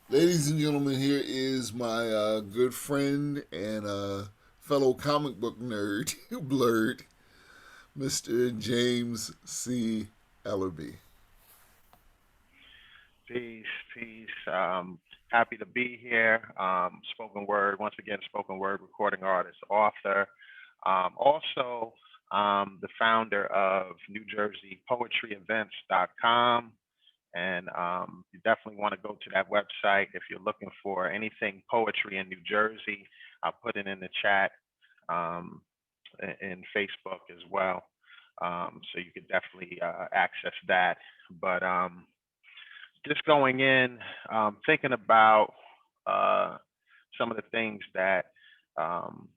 Ladies and gentlemen, here is my good friend and fellow comic book nerd, Blurred, Mr. James C. Ellerbe. Peace, peace. Happy to be here. Spoken word, once again, spoken word recording artist, author. Also, the founder of NewJerseyPoetryEvents.com. And you definitely want to go to that website if you're looking for anything poetry in New Jersey. I'll put it in the chat um, in Facebook as well. So you could definitely access that. But just going in, thinking about uh, some of the things that um,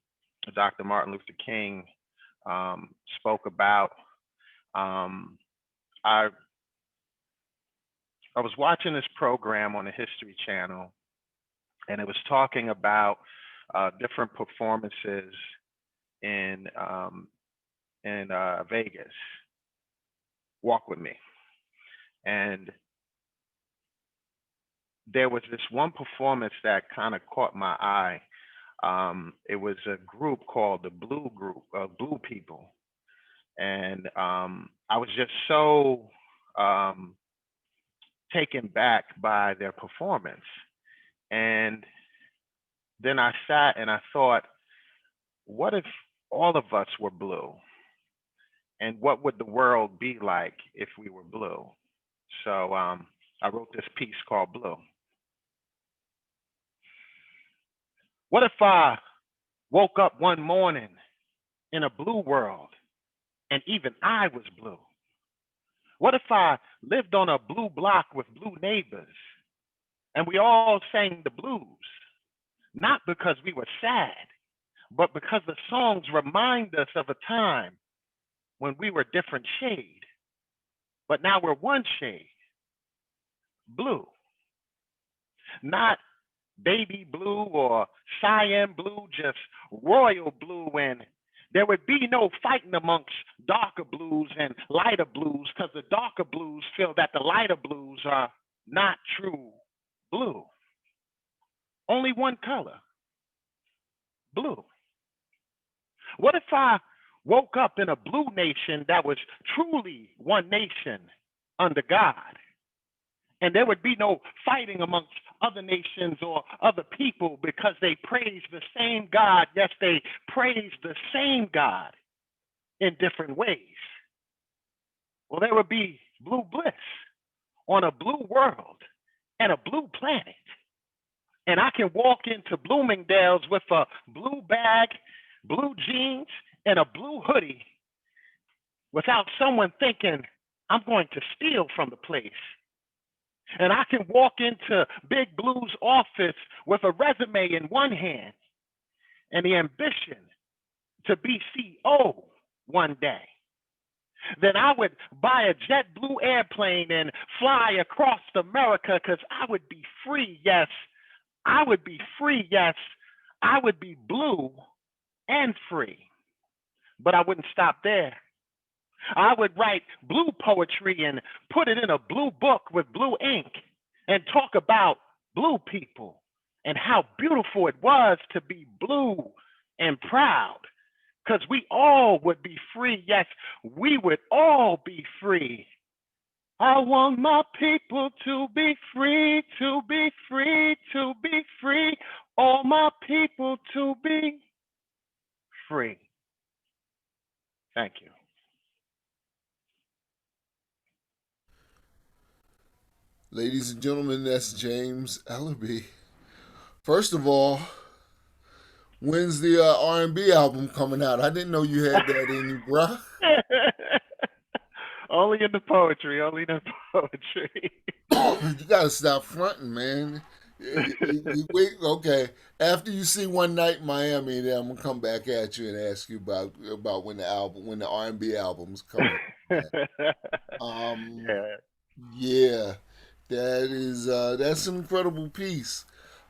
Dr. Martin Luther King spoke about. Um, I I was watching this program on the History Channel, and it was talking about different performances in Vegas. Walk with me, and there was this one performance that kind of caught my eye. It was a group called the Blue Group, Blue People, and I was just so um, taken back by their performance. And then I sat and I thought, what if all of us were blue? And what would the world be like if we were blue? So I wrote this piece called Blue. What if I woke up one morning in a blue world and even I was blue? What if I lived on a blue block with blue neighbors and we all sang the blues? Not because we were sad, but because the songs remind us of a time when we were different shade, but now we're one shade, blue. Not baby blue or cyan blue, just royal blue. And there would be no fighting amongst darker blues and lighter blues because the darker blues feel that the lighter blues are not true blue. Only one color, blue. What if I woke up in a blue nation that was truly one nation under God? And there would be no fighting amongst other nations or other people because they praise the same God. Yes, they praise the same God in different ways. Well, there would be blue bliss on a blue world and a blue planet. And I can walk into Bloomingdale's with a blue bag, blue jeans, and a blue hoodie without someone thinking I'm going to steal from the place. And I can walk into Big Blue's office with a resume in one hand and the ambition to be CO one day. Then I would buy a JetBlue airplane and fly across America because I would be free. Yes, I would be free. Yes, I would be blue and free. But I wouldn't stop there. I would write blue poetry and put it in a blue book with blue ink and talk about blue people and how beautiful it was to be blue and proud because we all would be free. Yes, we would all be free. I want my people to be free, to be free, to be free. All my people to be free. Thank you. Ladies and gentlemen, that's James Ellerbe. First of all, when's the R&B album coming out? I didn't know you had that in you, bruh. Only in the poetry, only in the poetry. You gotta stop fronting, man. Wait, okay. After you see One Night in Miami, then I'm gonna come back at you and ask you about when the R&B album's coming. Um, Yeah. yeah, that's an incredible piece.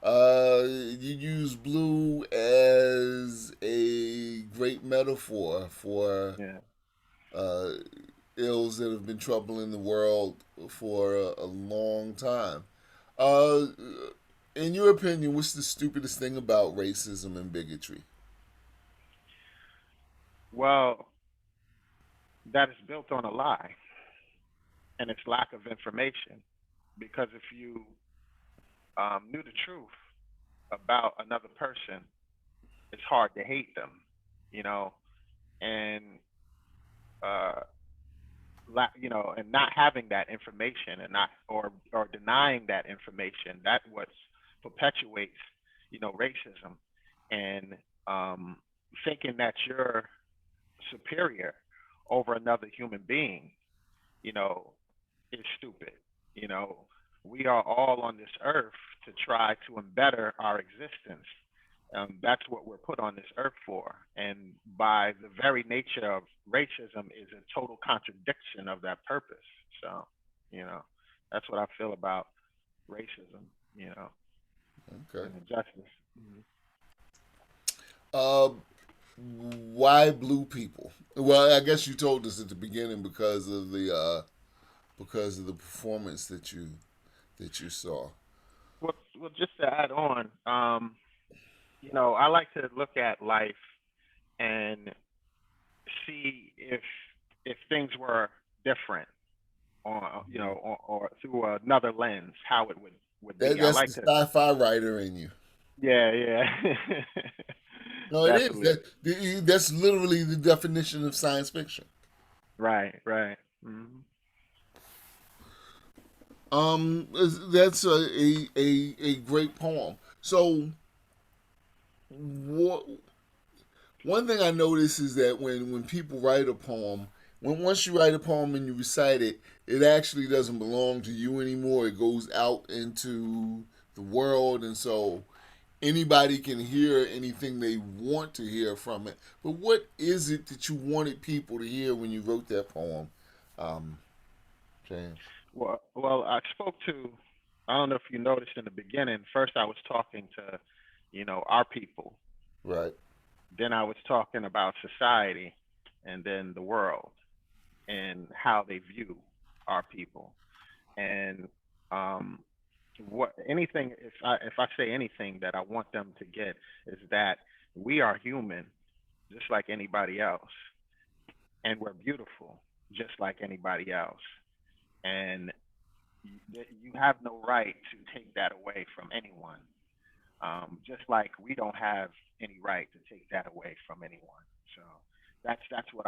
You use blue as a great metaphor for Yeah. uh, ills that have been troubling the world for a long time. Uh, In your opinion, what's the stupidest thing about racism and bigotry? Well, that is built on a lie and its lack of information. Because if you knew the truth about another person, it's hard to hate them, you know, and uh, and not having that information and not or denying that information, that what perpetuates, racism and um, thinking that you're superior over another human being, you know, is stupid. You know, we are all on this earth to try to better our existence. That's what we're put on this earth for. And by the very nature of racism is a total contradiction of that purpose. So, you know, that's what I feel about racism, Okay. and injustice. Mm-hmm. Uh, why blue people? Well, I guess you told us at the beginning because of the performance that you saw. Well, just to add on, I like to look at life and see if things were different, or through another lens, how it would be. I That's like the to, sci-fi writer in you. yeah, yeah, No, it is. definitely, That's literally the definition of science fiction. right, right. Mm-hmm. That's a great poem. So, what one thing I notice is that when people write a poem, when once you write a poem and you recite it, it actually doesn't belong to you anymore. It goes out into the world, and so anybody can hear anything they want to hear from it. But what is it that you wanted people to hear when you wrote that poem, um, James? Well, I spoke to. I don't know if you noticed in the beginning. First, I was talking to, our people. Right. Then I was talking about society, and then the world and how they view our people. And um, what anything if I say anything that I want them to get is that we are human just like anybody else, and we're beautiful just like anybody else, and you have no right to take that away from anyone. Just like we don't have any right to take that away from anyone. So that's what